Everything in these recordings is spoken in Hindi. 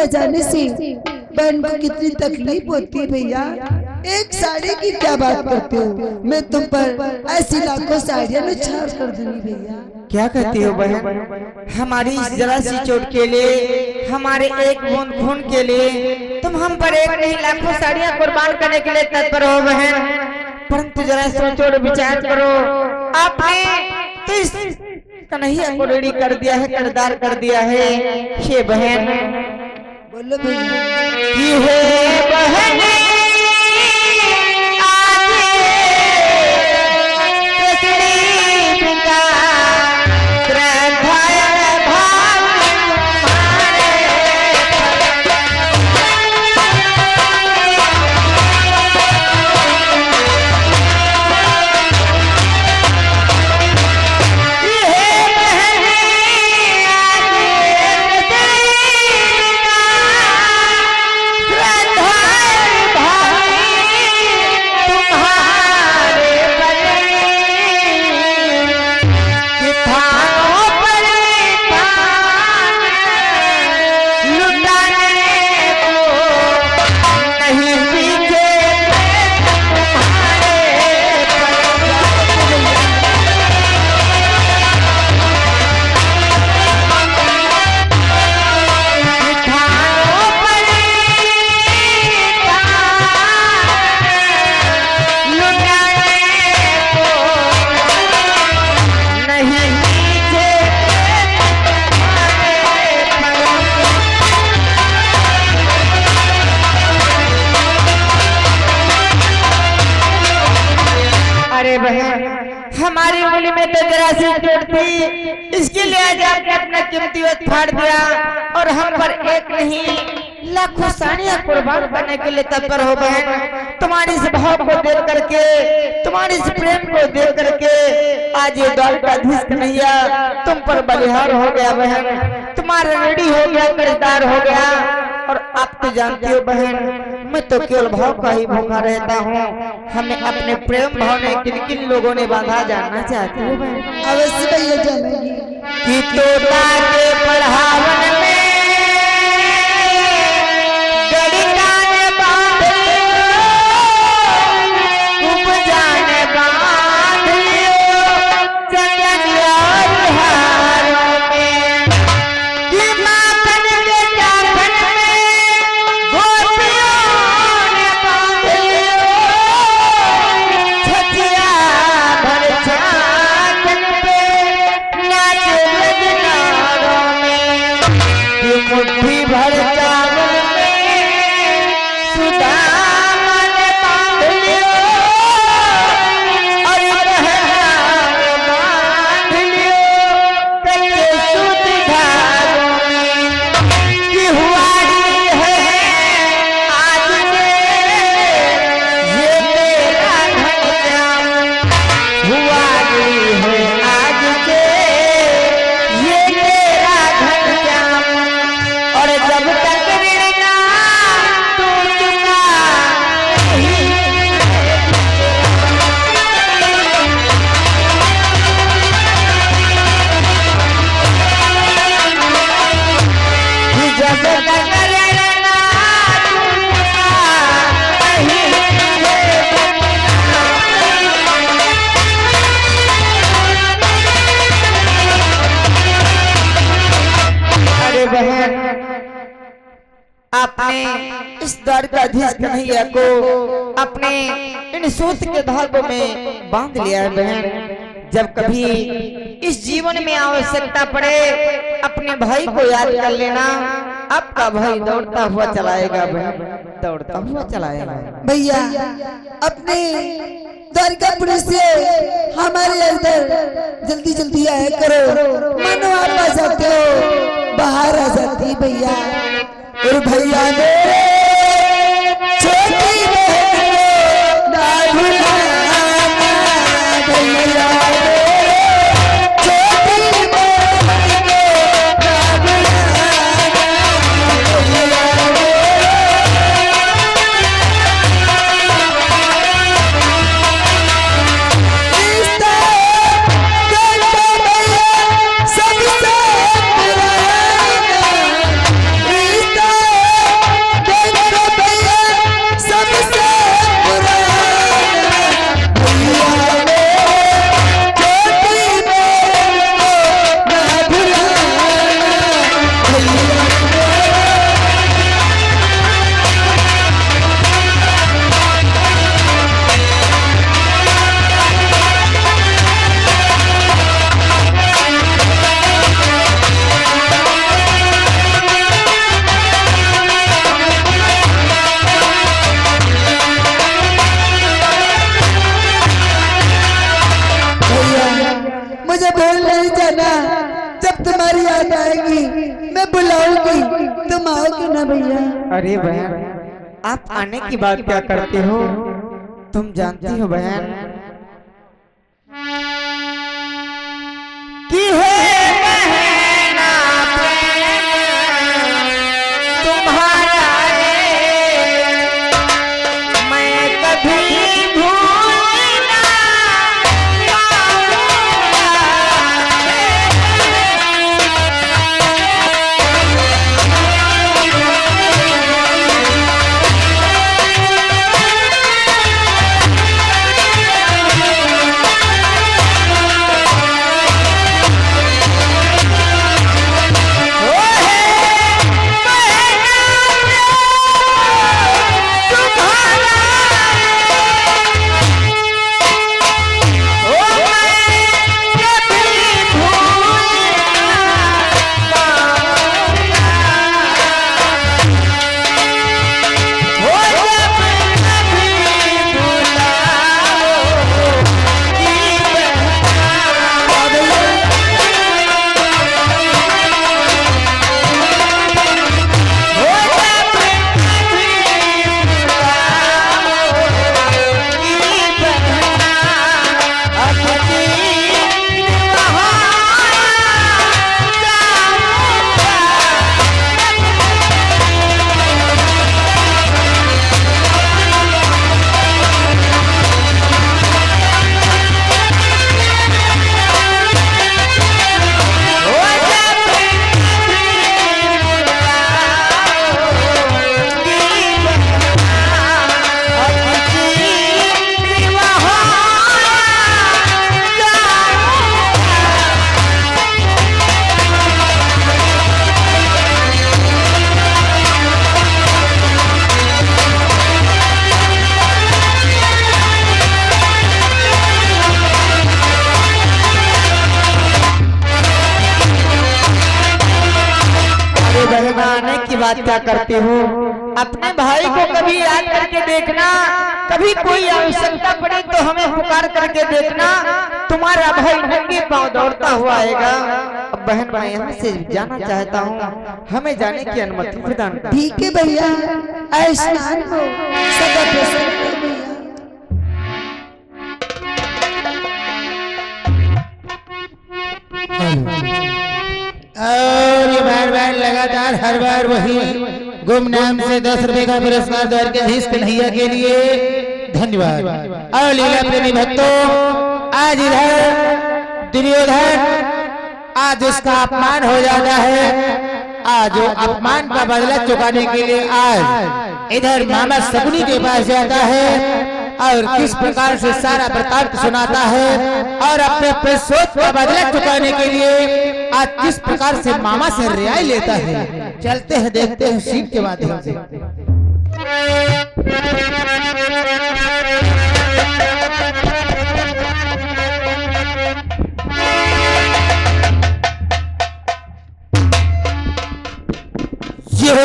जाने से बहन को कितनी तकलीफ होती है भैया। एक साड़ी की क्या बात करते हो, मैं तुम पर ऐसी लाखों साड़ियां निछावर कर दूंगी भैया। क्या कहती हो बहन, हमारी जरा सी चोट के लिए, हमारे एक बूंद खून के लिए तुम हम पर एक नहीं लाखों साड़ियां कुर्बान करने के लिए तत्पर हो बहन। परंतु जरा सोचो और विचार करो, आपने तो इस कन्हैया को रेडी कर दिया है, करदार कर दिया है। हे बहन बोलो भैया की है बहन हमारी उंगली में तो जरा सी चोट थी, इसके लिए आज आपने अपना कीमती वक्त फाड़ दिया और हम पर एक नहीं लाखों साड़ियां कुर्बान करने के लिए तत्पर हो बहन। तुम्हारी इस भाव को देख करके, तुम्हारी इस प्रेम को देख करके आज ये द्वारकाधीश कन्हैया तुम पर बलिहार हो गया बहन, तुम्हारा रेडी हो गया, कर्जदार हो गया। और आप तो जानती हो बहन, मैं तो केवल भाव का ही भूखा रहता हूँ। हमें अपने प्रेम भाव ने किन किन लोगों ने बांधा जानना चाहती हूँ बहन। अवश्य भैया जानेंगी कि तोता के पढ़ावन में आपने इस द्वारकाधीश कन्हैया को अपने इन सूत के धागों में बांध लिया है बहन। जब कभी इस जीवन में आवश्यकता पड़े अपने भाई को याद कर लेना, आपका भाई दौड़ता हुआ चलाएगा बहन, दौड़ता हुआ चलाएगा। भैया अपने द्वारकापुरी से हमारे अंदर जल्दी जल्दी आया करो, मानो आप आ जाते हो, बाहर आ जाती भैया। और भैया ने छोटी बहन को ना भुलाना, भैया ने छोटी बहन को ना भुलाना, भैया ने मुझे भूल नहीं जाना, जब तुम्हारी याद आएगी मैं बुलाऊंगी, तुम आओगे ना भैया? अरे बहन आप आने की बात क्या करते हो, तुम जानती हो बहन कि है बहना तुम्हारा मैं कभी आने की बात क्या करते हो, अपने भाई को कभी याद करके देखना, कभी कोई आवश्यकता पड़े तो हमें पुकार करके देखना, तुम्हारा भाई नंगे पांव दौड़ता हुआ आएगा। अब बहन मैं यहाँ से जाना चाहता हूँ, हमें जाने की अनुमति प्रदान कर। ठीक है भैया, स्नान हो सदा प्रसन्न हो भैया। और ये बार बार लगातार हर बार वही गुमनाम से 10 रुपए का पुरस्कार द्वारकाधीश कन्हैया के लिए धन्यवाद। और लीला प्रेमी भक्तों, आज इधर दुर्योधन आज उसका अपमान हो जाता है, आज वो अपमान का बदला चुकाने के लिए आज इधर मामा शकुनी के पास जाता है और किस प्रकार से सारा वृतांत सुनाता है और अपने प्रसोद का बदला चुकाने के लिए आज किस प्रकार से मामा से रियाई लेता है। चलते हैं, देखते हैं सीट के माध्यम से।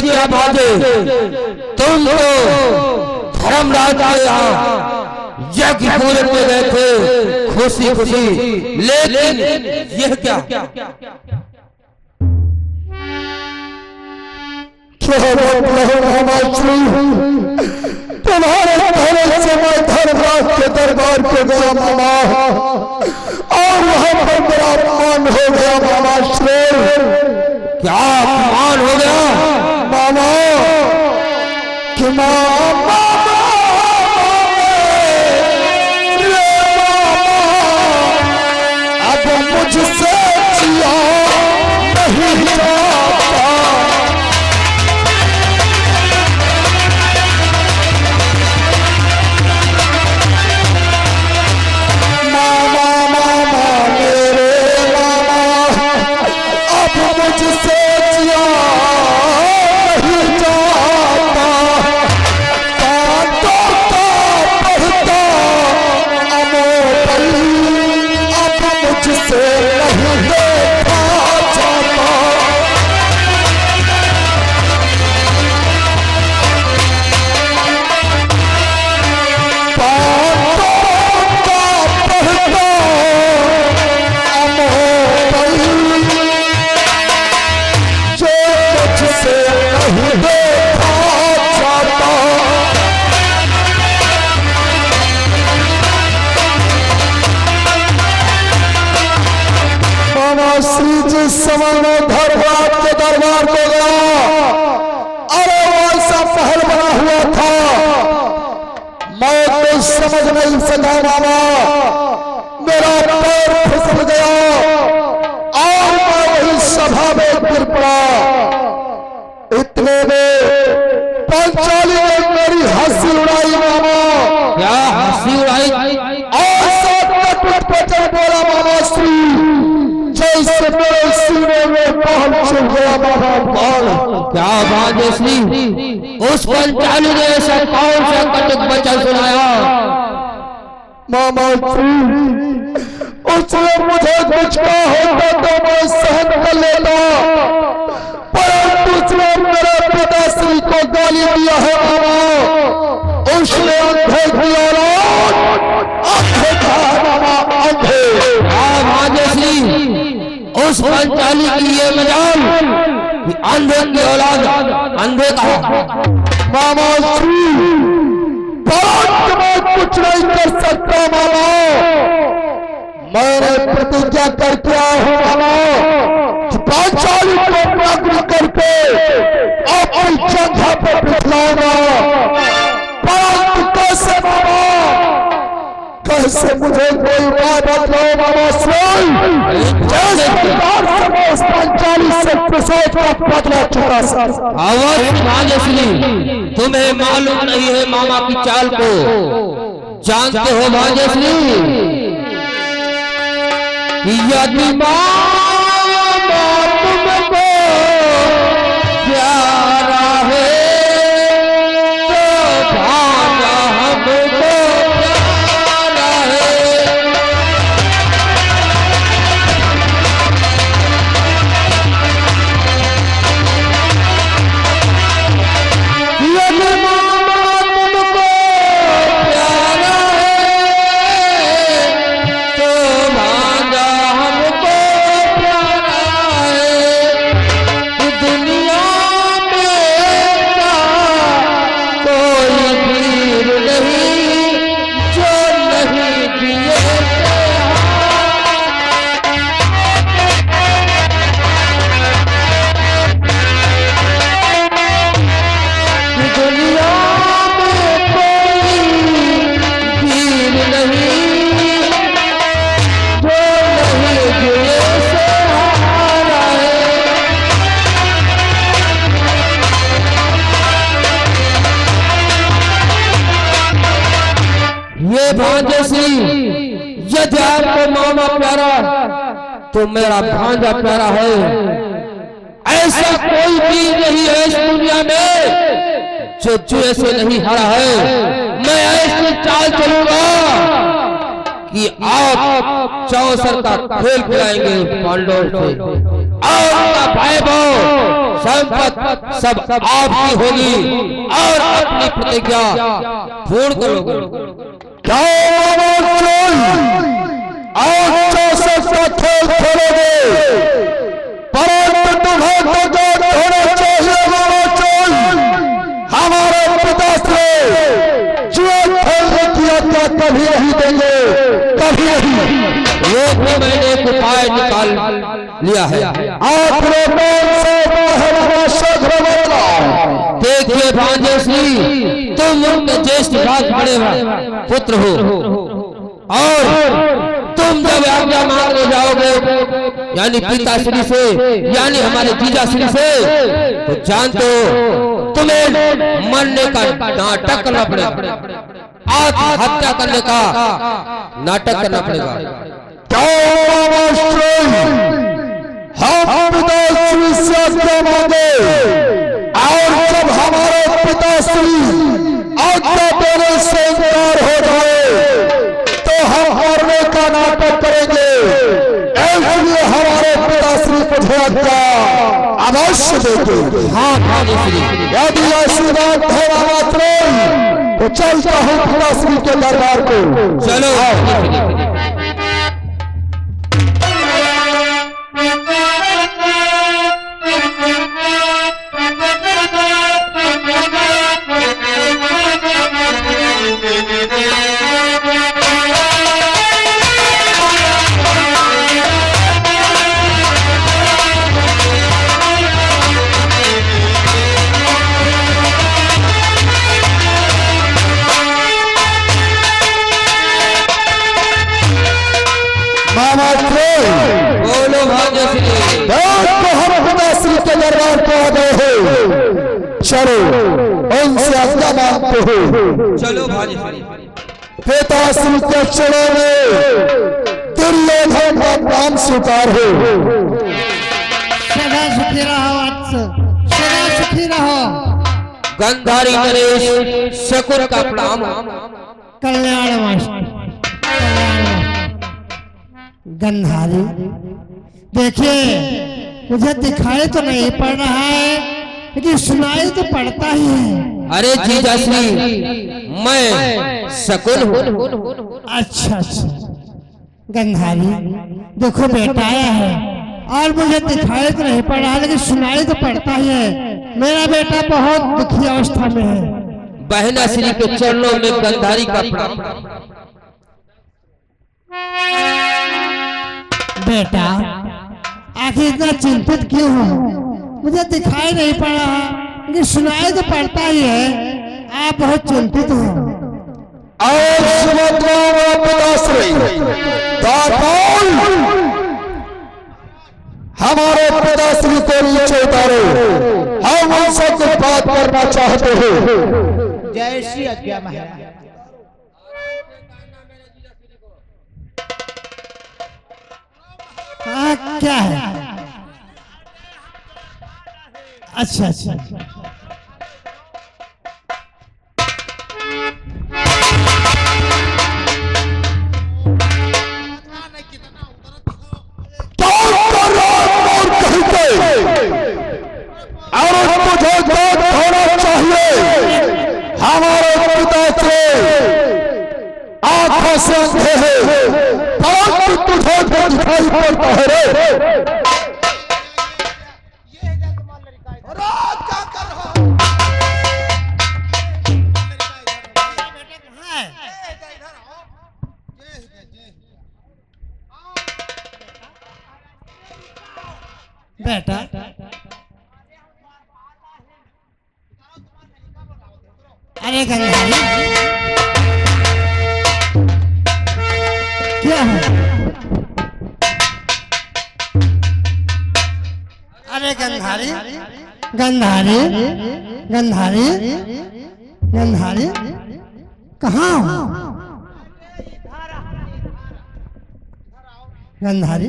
क्या भाजे, तुम तो धर्मराज के यहाँ यज्ञ पूरे पे गए थे खुशी खुशी, लेकिन यह क्या? तुम्हारे कहने से मैं धर्मराज के दरबार पे गया मामा, और वहां पर मेरा अपमान हो गया मामा श्रेय। क्या अपमान हो गया मामा? कि मामा अब मुझसे जिया नहीं जाता। समानो धर्मराज के दरबार को गया, अरे वो ऐसा महल बना हुआ था, मैं तो समझ नहीं सका मामा। मेरा पैर फिसल गया और मैं वही सभा में गिर पड़ा। इतने में पंचाली ने मेरी हंसी उड़ाई मामा। क्या हंसी उड़ाई? और साथ में पचन बोला मामा श्री, जैसे मेरे सीने में बाल चुभ गया मामा बाल। क्या भाग्यश्री, उस पंचाली ने ऐसा कौन सा कटुक वचन सुनाया? मामा उसने मुझे कुछ कहा होता तो मैं सहन कर लेता, परंतु उसने मेरे पिताश्री को गाली दिया है मामा। उसने अंधे की औलाद, अंधे कहा मामा अंधे। क्या भाग्यश्री, उस पंचाली की ये मजाल कि अंधे की औलाद अंधे कहा? मामा परंतु मैं कुछ नहीं कर सकता मामा। मैंने प्रतिज्ञा करके आया हूं मामा कि पांचाली को नग्न करके अपनी जगह पर बिठलाऊंगा। परंतु कैसे मामा, कैसे मुझे कोई उपाय बतलाओ मामा स्वयं। जैसे उस पंचाली से प्रसोच का बदला चुका सर। अवश्य भाग्यश्री, तुम्हें मालूम नहीं है मामा की चाल को? जानते हो भाग्यश्री, यदि मामा तुमको प्यारा है तो भाजा हमको प्यारा है। यदि मामा तुमको प्यारा है तो भाजा हमको प्यारा है। दुनिया में कोई वीर नहीं जो नहीं जिए दुनिया में कोई वीर नहीं जो नहीं जिए से हारा है। ये भाग्यश्री, यदि आपको मामा प्यारा तो मेरा भांजा प्यारा है। ऐसा कोई वीर नहीं है इस दुनिया में जो जुए से नहीं हारा है। मैं ऐसी चाल चलूंगा कि आप चौसर का खेल खिलाएंगे पांडवों से और उनका वैभव संपत्ति सब आपकी होगी और अपनी प्रतिज्ञा पूर्ण करोगे। क्या आज चौसठ का खेल खेलोगे, परंतु तुम्हें तो जो होना चाहिए वो चोल हमारे पिता से जो खेलने की आज्ञा कभी नहीं देंगे, कभी नहीं। वो भी मैंने एक उपाय निकाल लिया है। आपने कौन से पहला शोध बताओ? देखिए भांजे श्री, तुम उनके ज्येष्ठ भाग बड़े पुत्र हो और तुम जब आज्ञा मांगने जाओगे यानी पिताश्री से यानी हमारे जीजाश्री से, तो जानते हो तुम्हें मरने का नाटक करना पड़ेगा, आत्महत्या करने का नाटक करना पड़ेगा। हम पिताश्री से आज्ञा मांगे और जब हमारे पिताश्री आज्ञा देने से इनकार हो जाए तो हम हारने का नाटक करेंगे। इसलिए हमारे पिताश्री मुझे आज्ञा अवश्य देंगे। हाँ भांजे श्री, यदि आशीर्वाद है मात्र तो चलता हूँ पिताश्री के दरबार को। चलो। बोलो भांजे श्री। तो हम पिताश्री के दरबार को आ गए हो, चलो उनसे आज्ञा मांगते हो। चलो भांजे श्री। पिताश्री के चरणों में दुर्योधन का नाम स्वीकार हो। सदा सुखी रहो वत्स, सदा सुखी रहो। गंधारी नरेश शकुन का प्रणाम। कल्याण गंधारी, देखिए मुझे दिखाई तो नहीं पड़ रहा है लेकिन सुनाई तो पड़ता ही है। अरे जीजाश्री, मैं शकुन हूँ। अच्छा अच्छा गंधारी, देखो बेटा आया है और मुझे दिखाई तो नहीं पड़ रहा लेकिन सुनाई तो पड़ता ही है। मेरा बेटा बहुत दुखी अवस्था में है। बहना श्री के चरणों में गंधारी का प्रणाम। बेटा आखिर इतना चिंतित क्यों हो? मुझे दिखाई नहीं पड़ रहा लेकिन सुनाई तो पड़ता ही है, आप बहुत चिंतित हो। और सुभद्रा व पिताश्री दाताल हमारे पिताश्री को नीचे उतारो, हम उनसे कुछ बात करना चाहते हो। जय श्री आज्ञा महाराज। क्या है? अच्छा अच्छा और मुझे बात होना चाहिए। हमारे पिता से आंखों से अंधे हैं, परंतु तुझे तो दिखाई पड़ता है रे। बेटा अरे गंधारी क्या है? अरे गंधारी गंधारी गंधारी गंधारी कहाँ हो? गंधारी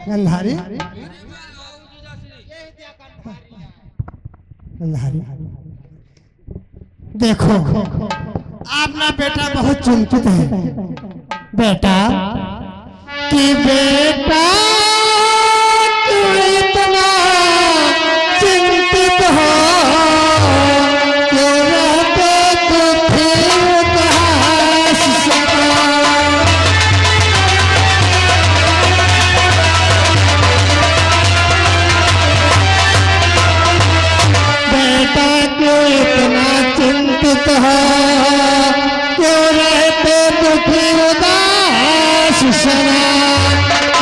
गंधारी गंधारी देखो अपना बेटा बहुत चिंतित है। बेटा कि बेटा क्यों इतना चिंतित हो, क्यों रहते दुखी उदास सदा। बेटा क्यों इतना चिंतित हो, क्यों रहते दुखी उदास सदा।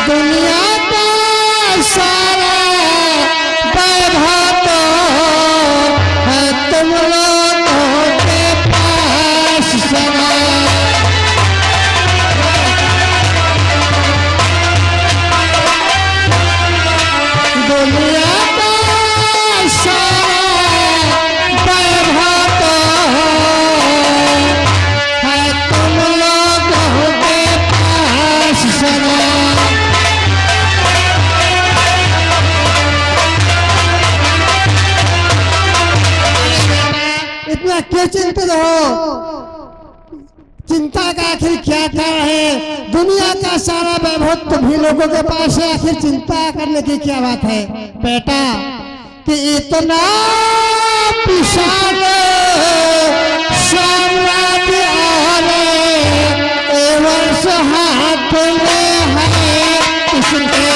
दुनिया का सारा वैभव तो है तुम लोगों के पास सदा। दुनिया का सारा वैभव तो है तुम लोगों के पास सदा। इतना क्यों चिंतित हो, चिंता का आखिर क्या कारण है। दुनिया का सारा वैभव तो भी लोगों के पास है, आखिर चिंता करने की क्या बात है। बेटा कि इतना विशाल साम्राज्य और वर्ष हाथ में है किसके।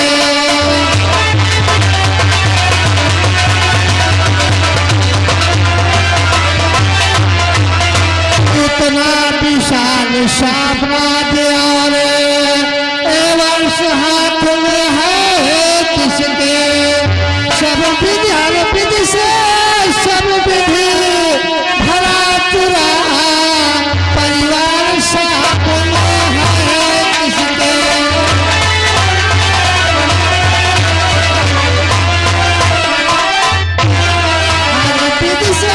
इतना विशाल साम्राज्य और वर्ष हाथ में है किसके। सब विधि हर विधि से सब विधि भरा चुरा परिवार साथ में है किसके। हर विधि से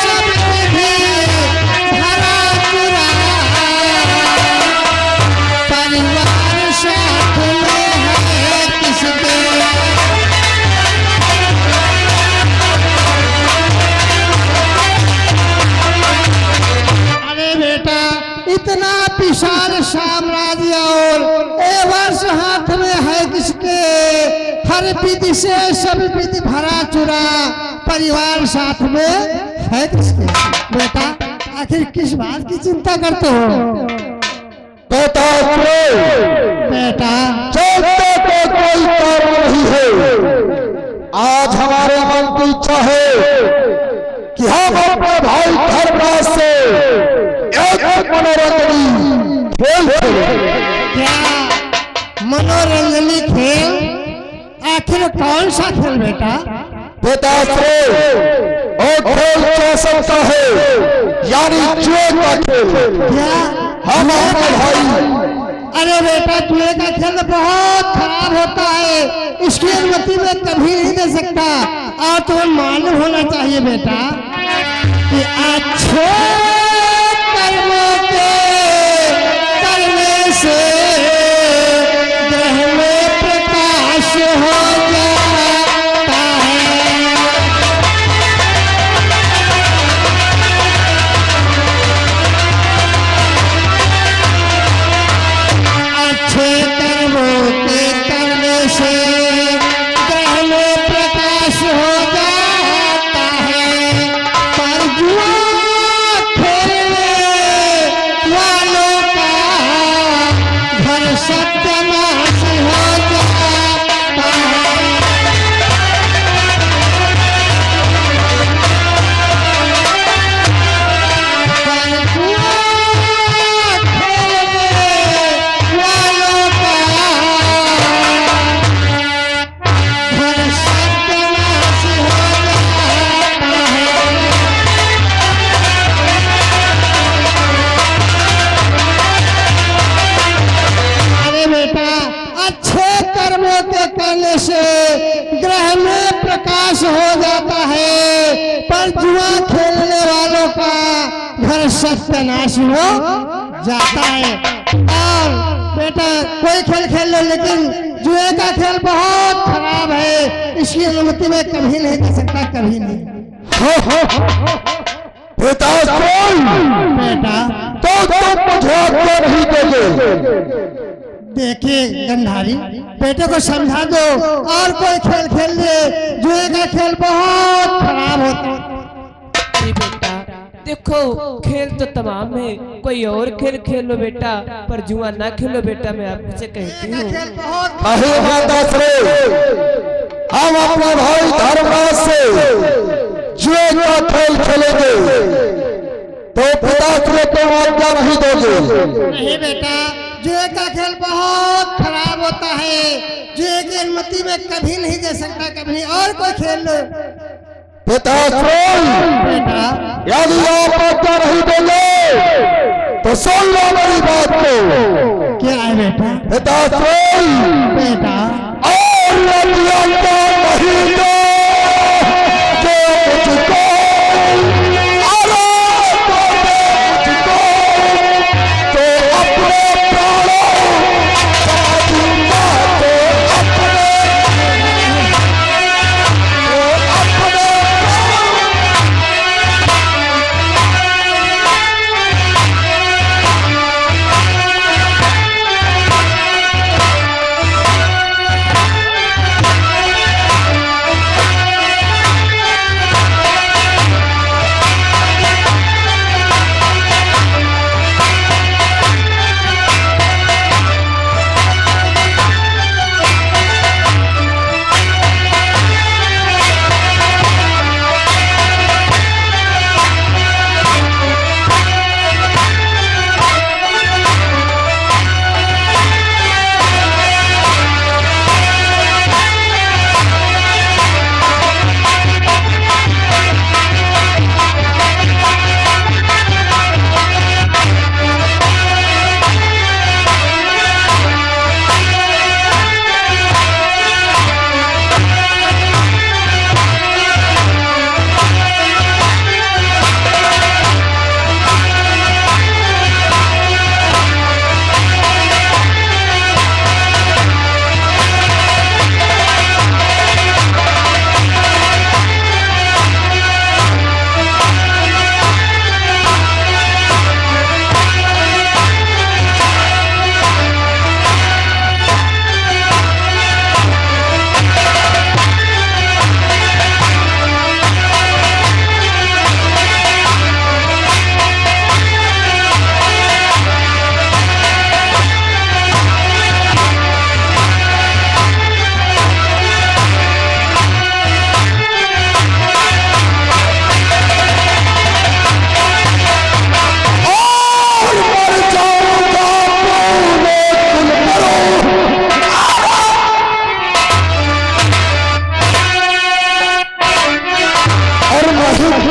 सब विधि भरा चुरा परिवार साथ में है किसके। अरे बेटा इतना विशाल साम्राज्य और वर्ष हाथ में है किसके। हर विधि से सब विधि भरा चुरा परिवार साथ में है किसके। बेटा आखिर किस बात की चिंता करते हो। बेटा बेटा चलते तो कोई कारण नहीं है। आज हमारे मन की इच्छा है कि हम अपने भाई धर्मराज से एक मनोरंजनी खेल खेलें। क्या मनोरंजनी खेल, आखिर कौन सा खेल बेटा। बेटा और खेल कह सकता है यानी जुए का खेल। क्या हम अपने भाई अरे बेटा जुए का खेल बहुत खराब होता है, इसकी अनुमति में कभी नहीं दे सकता। और तुम्हें मालूम होना चाहिए बेटा कि अच्छे कर्मों के करने से ग्रह में प्रकाश हो जाता है। अच्छे कर्मों के करने से ग्रह में प्रकाश हो जाता है। पर जुआ खेलने वालों का घर सत्यानाश हो जाता है। पर जुआ खेलने वालों का घर सत्यानाश हो जाता है। अरे बेटा अच्छे कर्मों के करने से ग्रह में प्रकाश हो जाता है, पर जुआ खेलने वालों का घर सत्यानाश हो जाता है। और बेटा कोई खेल खेल लो, लेकिन जुए का खेल बहुत खराब है, इसकी अनुमति में कभी नहीं दे सकता, कभी नहीं। बेटा बेटा तो तुम मुझे आज्ञा नहीं दोगे। देखिए गंधारी, बेटे को समझा दो और कोई खेल खेल ले। जुए का खेल बहुत खराब होता है। अरे बेटा देखो, खेल तो तमाम है, कोई और खेल खेलो बेटा, पर जुआ ना खेलो बेटा, मैं आपसे कहती हूँ। नहीं माताश्री, हम अपने भाई धर्मराज से जुए का खेल खेलेंगे, तो पिताश्री तुम आज्ञा नहीं दोगे। नहीं बेटा, जुए का खेल बहुत खराब होता है। जुए की अनुमति में कभी नहीं दे सकता, कभी नहीं। और कोई खेल लो पिताश्री, बेटा। यदि आप आज्ञा नहीं दोगे तो सुन लो मेरी बात को। क्या है बेटा? पिताश्री, बेटा और यदि आज्ञा नहीं दो तो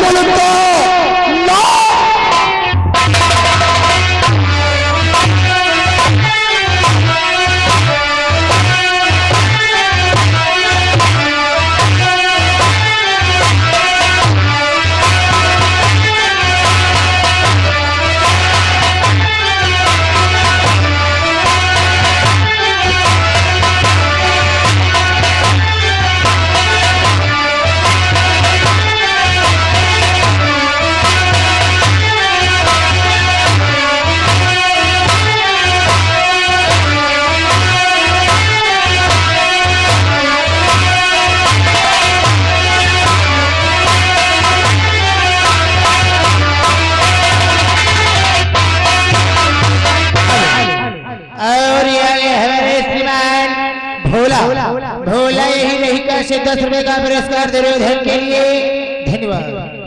मुझको भोला यही नहीं कर से 10 रुपए का पुरस्कार दुर्योधन के लिए। धन्यवाद।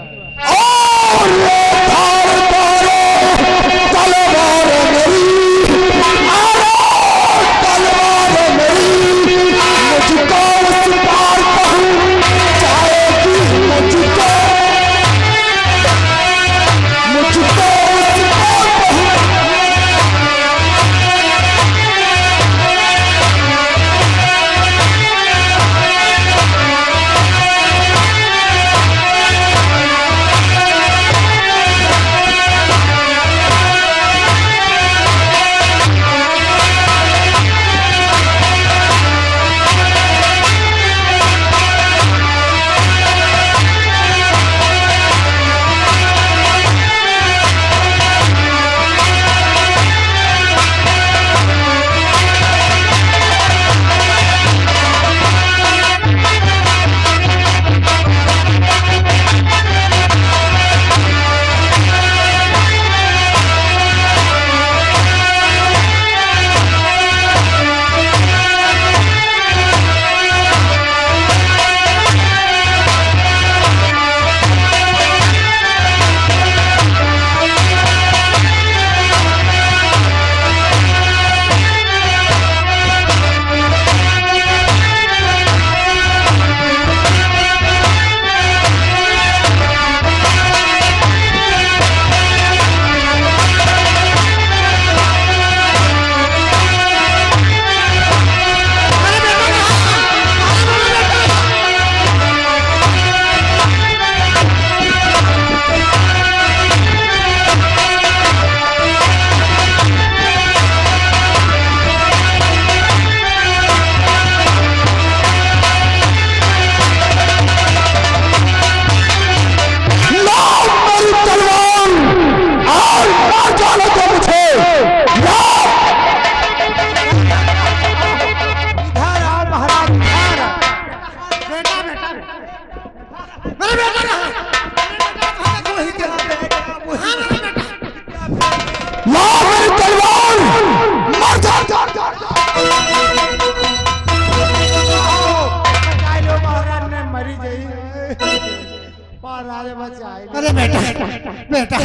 बेटा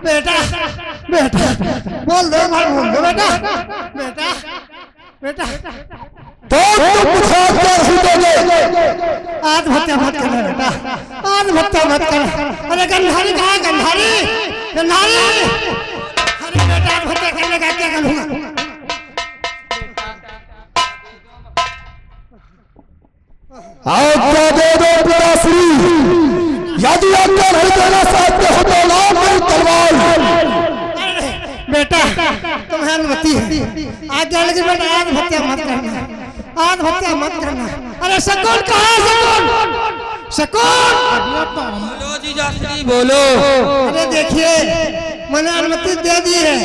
बेटा बेटा बोल दो बेटा बेटा बेटा तो तुम मुझे आज्ञा नहीं दोगे? आत्महत्या मत करना बेटा, आत्महत्या मत करना। अरे गंधारी कहाँ है? गंधारी गंधारी, अरे बेटा आत्महत्या करने का क्या करूँगा? आज्ञा दे दो पिताश्री, यदि आज्ञा नहीं देना चाहते हो तो लाओ मेरी तलवार। बेटा तुम्हें अनुमति है, आज्ञा, लेकिन बेटा आत्महत्या मत करना, आत्महत्या मत करना। अरे शकुन कहाँ है? शकुन शकुन बोलो जीजाश्री बोलो। अरे देखिए मैंने अनुमति दे दी है,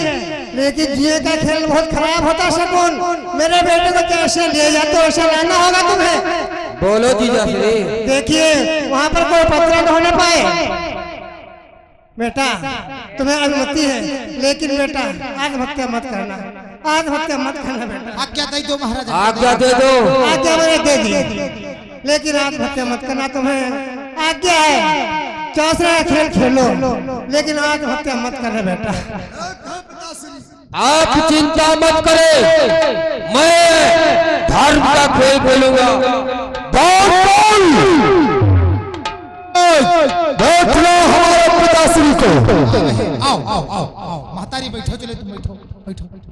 लेकिन जिए का खेल बहुत खराब होता है। शकुन मेरे बेटे को कैसे ले जाते हो, ऐसा लाना होगा तुम्हें। बोलो जीजाश्री। देखिए वहाँ पर कोई पत्र न होने पाए। बेटा तुम्हें अनुमति है, लेकिन बेटा आत्महत्या मत करना, आत्महत्या मत करना बेटा। आज्ञा दे दो महाराज, आज्ञा दे दो। आज्ञा मैंने दे दी, लेकिन आत्महत्या मत करना। तुम्हें आज्ञा है, चौसरा खेल खेलो, लेकिन आत्महत्या मत करना बेटा। आप चिंता मत करें, मैं धर्म का खेल खेलूंगा। देख लो हमारे पिताश्री को। आओ आओ आओ आओ, महतारी बैठो, चले तुम बैठो बैठो बैठो।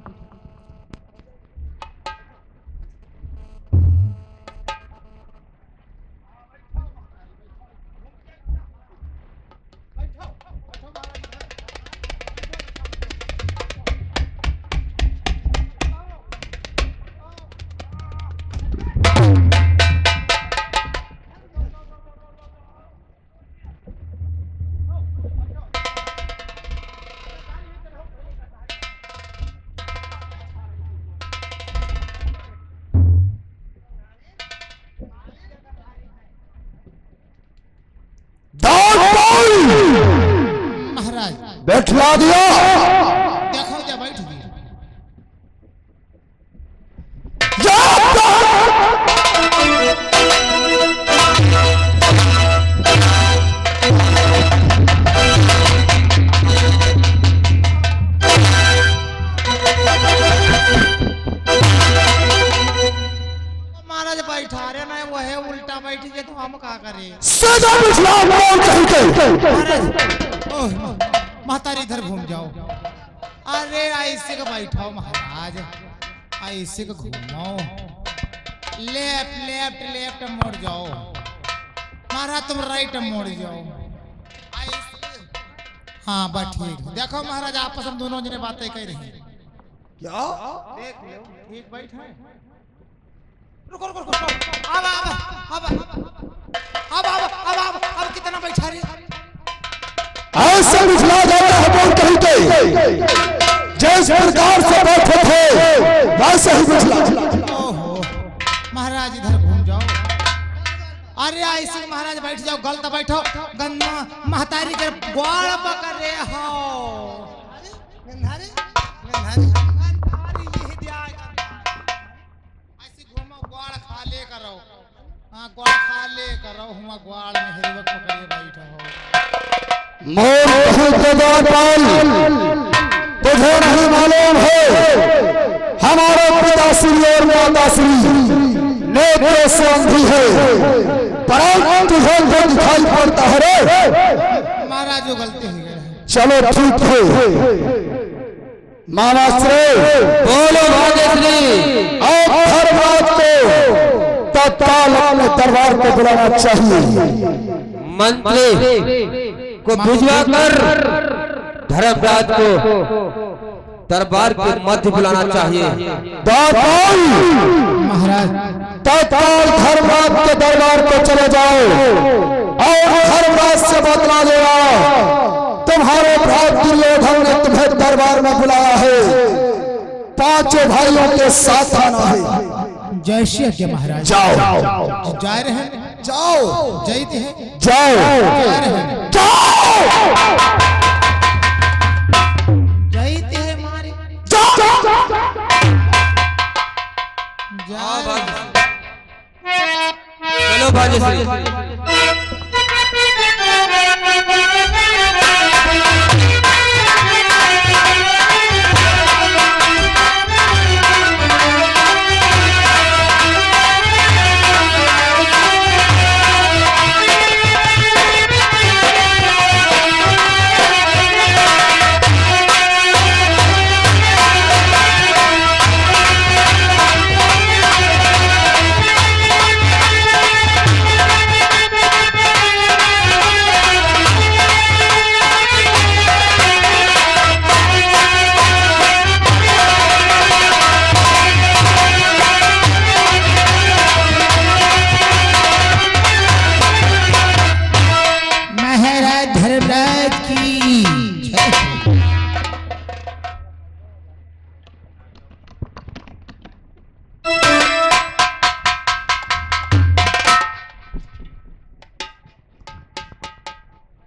महाराज बैठला दिया, देखो क्या बैठ गई। महाराज बैठा रहे ना, वो है उल्टा बैठी है, तो हम क्या करें? सजा बिछला बोल कहीं महतारी इधर घूम जाओ। अरे ऐसे का बैठाओ महाराज, ऐसे का घूमाओ, लेफ्ट लेफ्ट लेफ्ट मोड़ जाओ महाराज, तुम राइट मोड़ जाओ। हाँ बस ठीक। देखो महाराज आपस में दोनों जने बातें कर रही हैं। क्या? देख लो ठीक बैठा है। रुको रुको रुको, अब अब अब अब अब अब अब कितना बैठा रही? ऐसे बिछला जाता है बोल कहीं के, जिस प्रकार से बैठे थे वैसे ही बिछला। ओहो महाराज इधर घूम जाओ। अरे ऐसे महाराज बैठ जाओ, गलत बैठो, गन्ना महतारी के ग्वाल पकड़ रहे हो। गंधारी गंधारी गंधारी यही दिया, ऐसे घूमो, ग्वाल खा ले करो। हाँ ग्वाल खा ले करो, हुआ ग्वाल में हिरवक पकड़े बैठो हो। मोर कहीं के द्वारपाल तुझे नहीं मालूम है, हमारे पिताश्री और माताश्री नेत्र से अंधी है, परंतु तुझे जो दिखाई पड़ता है रे। महाराज जो गलती हुई है। चलो ठीक है मामाश्री, बोलो भाग्यश्री। अब हर बात को तत्काल अपने दरबार को बुलाना चाहिए। मंत्री को भिजवा कर धर्मराज को दरबार के मध्य बुलाना चाहिए। महाराज तत्काल धर्मराज के दरबार को चले जाओ और धर्मराज से बतला देना तुम्हारे भाई दुर्योधन ने तुम्हें दरबार में बुलाया है, पांचों भाइयों के साथ आना है। जय श्री आज्ञा महाराज। जाओ जा रहे हैं, जाओ जयते हैं, जाओ जा रहे हैं, जाओ जयते हैं हमारे, जाओ। चलो भाग्यश्री।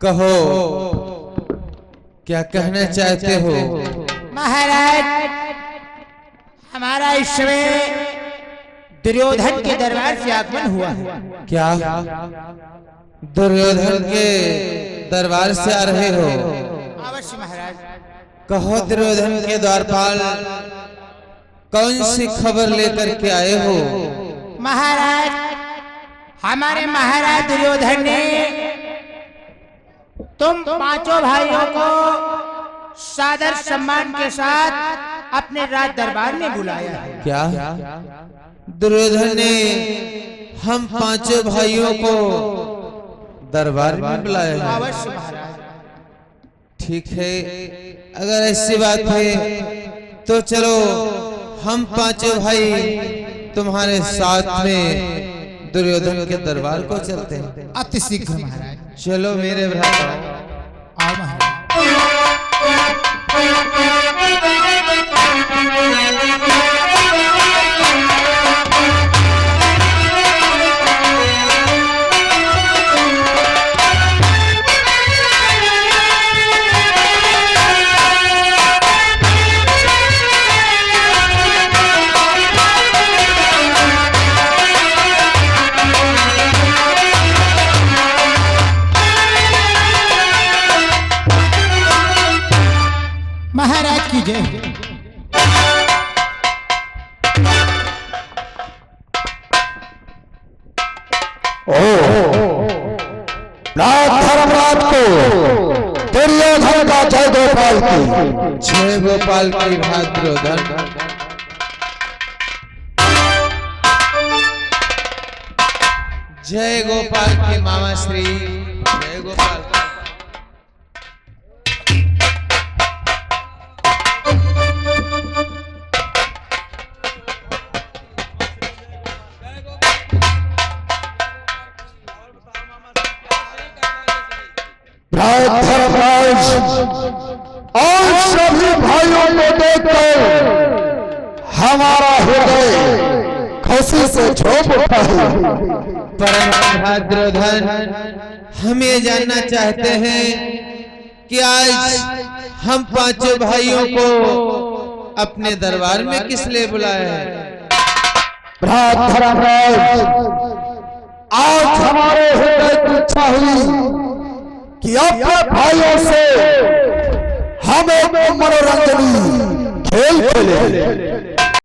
कहो क्या कहना चाहते हो? महाराज, हमारा इस समय दुर्योधन के दरबार से आगमन हुआ है। क्या दुर्योधन के दरबार से आ रहे हो? अवश्य महाराज। कहो दुर्योधन के द्वारपाल, कौन सी खबर लेकर के आए हो? महाराज, हमारे महाराज दुर्योधन ने तुम पांचों भाइयों को सादर सम्मान के साथ अपने राज दरबार में बुलाया है। क्या दुर्योधन ने हम पांचों भाइयों को दरबार में बुलाया है? अवश्य महाराज। ठीक है, अगर ऐसी बात है तो चलो हम पांचों भाई तुम्हारे साथ में दुर्योधन के दरबार को चलते हैं। अति शीघ्र महाराज। चलो मेरे भ्राता। आओ महाराज। महाराज की जय हो। धर्मराज को दुर्योधन का जय गोपाल की। जय गोपाल की भात दुर्योधन। जय गोपाल की मामा श्री। जय गोपाल। धर्मराज और सभी भाइयों को देखकर हमारा हृदय खुशी से झूम उठा है। परम दुर्योधन, हम ये जानना चाहते हैं कि आज हम पांचों भाइयों को अपने दरबार में किस लिए बुलाया है? धर्मराज, आज हमारे हृदय की इच्छा हुई कि अपने भाइयों से हम एक मनोरंजनी खेल खेले।